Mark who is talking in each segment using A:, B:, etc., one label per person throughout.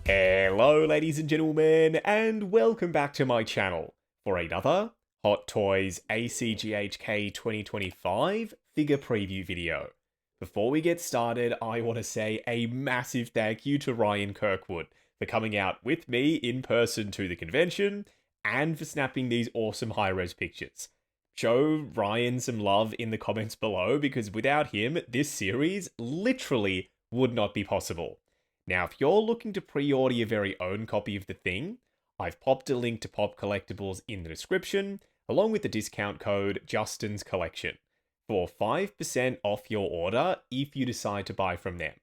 A: Hello ladies and gentlemen, and welcome back to my channel for another Hot Toys ACGHK 2025 figure preview video. Before we get started, I want to say a massive thank you to Ryan Kirkwood for coming out with me in person to the convention and for snapping these awesome high-res pictures. Show Ryan some love in the comments below because without him, this series literally would not be possible. Now, if you're looking to pre-order your very own copy of the thing, I've popped a link to Pop Collectibles in the description, along with the discount code Justin's Collection, for 5% off your order if you decide to buy from them.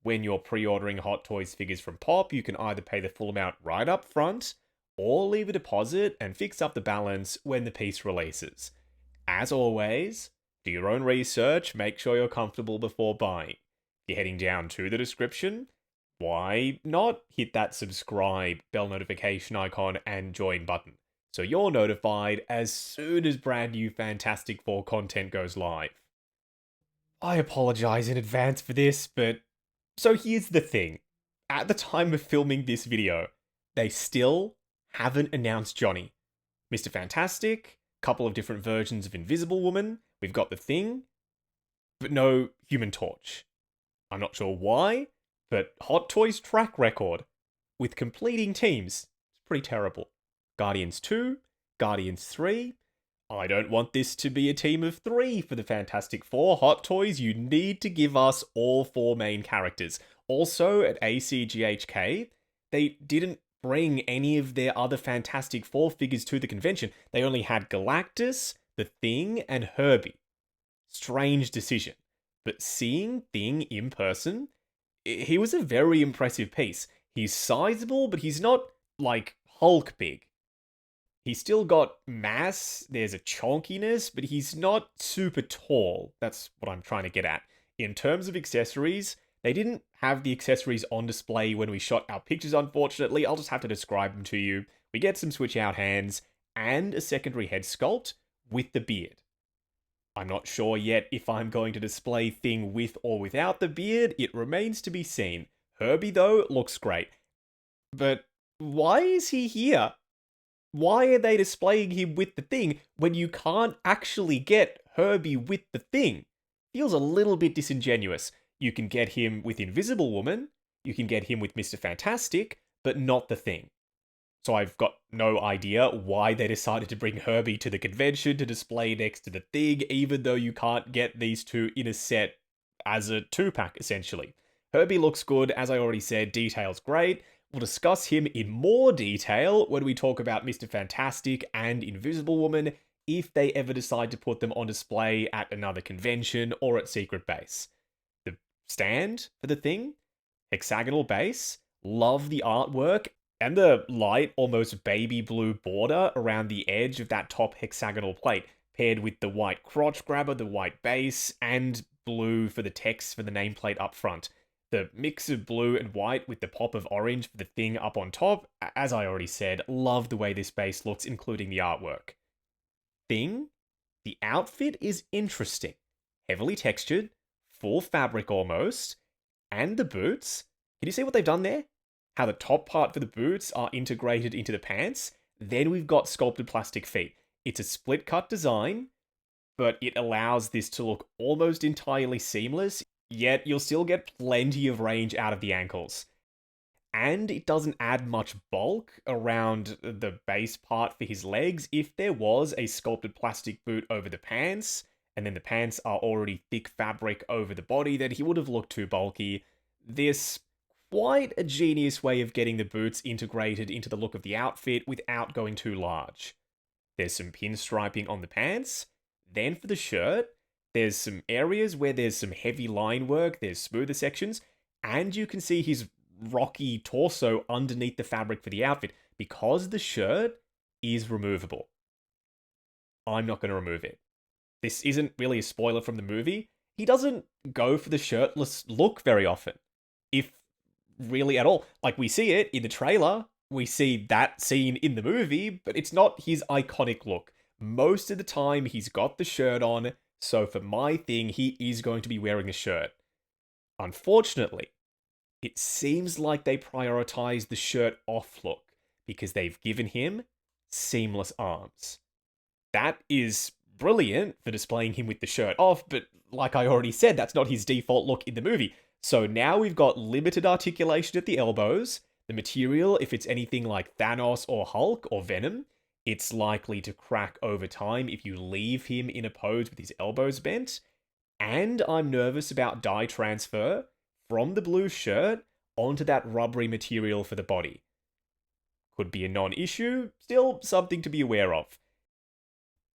A: When you're pre-ordering Hot Toys figures from Pop, you can either pay the full amount right up front, or leave a deposit and fix up the balance when the piece releases. As always, do your own research, make sure you're comfortable before buying. If you're heading down to the description, why not hit that subscribe, bell notification icon, and join button so you're notified as soon as brand new Fantastic Four content goes live. I apologize in advance for this, but so here's the thing. At the time of filming this video, they still haven't announced Johnny. Mr. Fantastic, couple of different versions of Invisible Woman, we've got the Thing, but no Human Torch. I'm not sure why, but Hot Toys' track record with completing teams is pretty terrible. Guardians 2, Guardians 3. I don't want this to be a team of 3 for the Fantastic Four. Hot Toys, you need to give us all 4 main characters. Also, at ACGHK, they didn't bring any of their other Fantastic Four figures to the convention. They only had Galactus, the Thing, and Herbie. Strange decision. But seeing Thing in person, he was a very impressive piece. He's sizable, but he's not, like, Hulk big. He's still got mass, there's a chonkiness, but he's not super tall. That's what I'm trying to get at. In terms of accessories, they didn't have the accessories on display when we shot our pictures, unfortunately. I'll just have to describe them to you. We get some switch-out hands and a secondary head sculpt with the beard. I'm not sure yet if I'm going to display Thing with or without the beard. It remains to be seen. Herbie, though, looks great. But why is he here? Why are they displaying him with the Thing when you can't actually get Herbie with the Thing? Feels a little bit disingenuous. You can get him with Invisible Woman, you can get him with Mr. Fantastic, but not the Thing. So I've got no idea why they decided to bring Herbie to the convention to display next to the Thing, even though you can't get these two in a set as a 2-pack, essentially. Herbie looks good, as I already said, detail's great. We'll discuss him in more detail when we talk about Mr. Fantastic and Invisible Woman, if they ever decide to put them on display at another convention or at Secret Base. The stand for the Thing, hexagonal base, love the artwork, and the light, almost baby blue border around the edge of that top hexagonal plate, paired with the white crotch grabber, the white base, and blue for the text for the nameplate up front. The mix of blue and white with the pop of orange for the Thing up on top, as I already said, love the way this base looks, including the artwork. Thing, the outfit is interesting. Heavily textured, full fabric almost, and the boots. Can you see what they've done there? How the top part for the boots are integrated into the pants. Then we've got sculpted plastic feet. It's a split cut design, but it allows this to look almost entirely seamless, yet you'll still get plenty of range out of the ankles. And it doesn't add much bulk around the base part for his legs. If there was a sculpted plastic boot over the pants, and then the pants are already thick fabric over the body, then he would have looked too bulky. This quite a genius way of getting the boots integrated into the look of the outfit without going too large. There's some pinstriping on the pants. Then for the shirt, there's some areas where there's some heavy line work, there's smoother sections, and you can see his rocky torso underneath the fabric for the outfit because the shirt is removable. I'm not going to remove it. This isn't really a spoiler from the movie. He doesn't go for the shirtless look very often, if really at all. Like, we see it in the trailer, we see that scene in the movie, but it's not his iconic look. Most of the time, he's got the shirt on, so for my Thing, he is going to be wearing a shirt. Unfortunately, it seems like they prioritize the shirt off look because they've given him seamless arms. That is brilliant for displaying him with the shirt off, but like I already said, that's not his default look in the movie. So now we've got limited articulation at the elbows. The material, if it's anything like Thanos or Hulk or Venom, it's likely to crack over time if you leave him in a pose with his elbows bent. And I'm nervous about dye transfer from the blue shirt onto that rubbery material for the body. Could be a non-issue, still something to be aware of.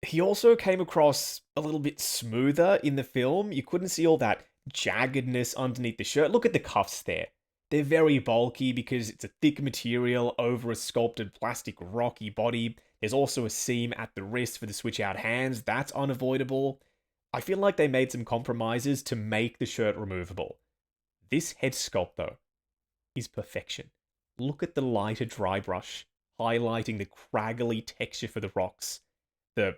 A: He also came across a little bit smoother in the film. You couldn't see all that jaggedness underneath the shirt. Look at the cuffs there. They're very bulky because it's a thick material over a sculpted plastic rocky body. There's also a seam at the wrist for the switch out hands. That's unavoidable. I feel like they made some compromises to make the shirt removable. This head sculpt, though, is perfection. Look at the lighter dry brush, highlighting the craggly texture for the rocks. The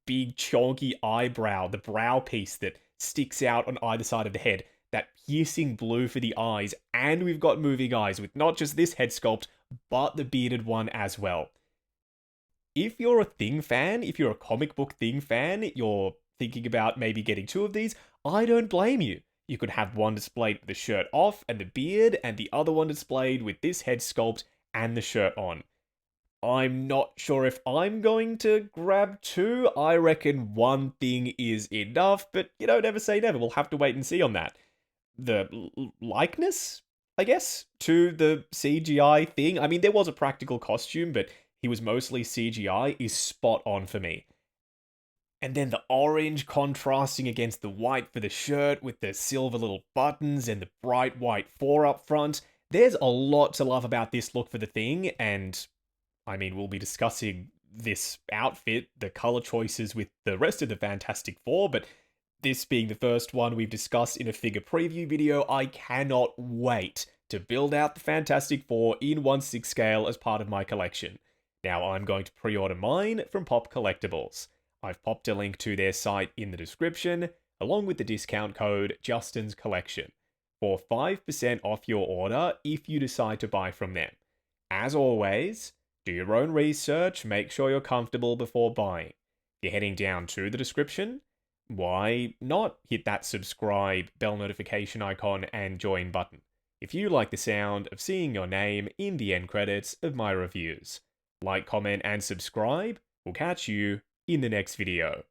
A: big chonky eyebrow, the brow piece that sticks out on either side of the head, that piercing blue for the eyes, and we've got moving eyes with not just this head sculpt, but the bearded one as well. If you're a Thing fan, if you're a comic book Thing fan, you're thinking about maybe getting two of these, I don't blame you. You could have one displayed with the shirt off and the beard, and the other one displayed with this head sculpt and the shirt on. I'm not sure if I'm going to grab two. I reckon one thing is enough, but never say never. We'll have to wait and see on that. The likeness, I guess, to the CGI thing. I mean, there was a practical costume, but he was mostly CGI, is spot on for me. And then the orange contrasting against the white for the shirt with the silver little buttons and the bright white 4 up front. There's a lot to love about this look for the Thing, and I mean, we'll be discussing this outfit, the color choices with the rest of the Fantastic Four, but this being the first one we've discussed in a figure preview video, I cannot wait to build out the Fantastic Four in 1/6 scale as part of my collection. Now I'm going to pre-order mine from Pop Collectibles. I've popped a link to their site in the description, along with the discount code Justin's Collection, for 5% off your order if you decide to buy from them. As always, do your own research, make sure you're comfortable before buying. If you're heading down to the description, why not hit that subscribe, bell notification icon, and join button if you like the sound of seeing your name in the end credits of my reviews. Like, comment, and subscribe. We'll catch you in the next video.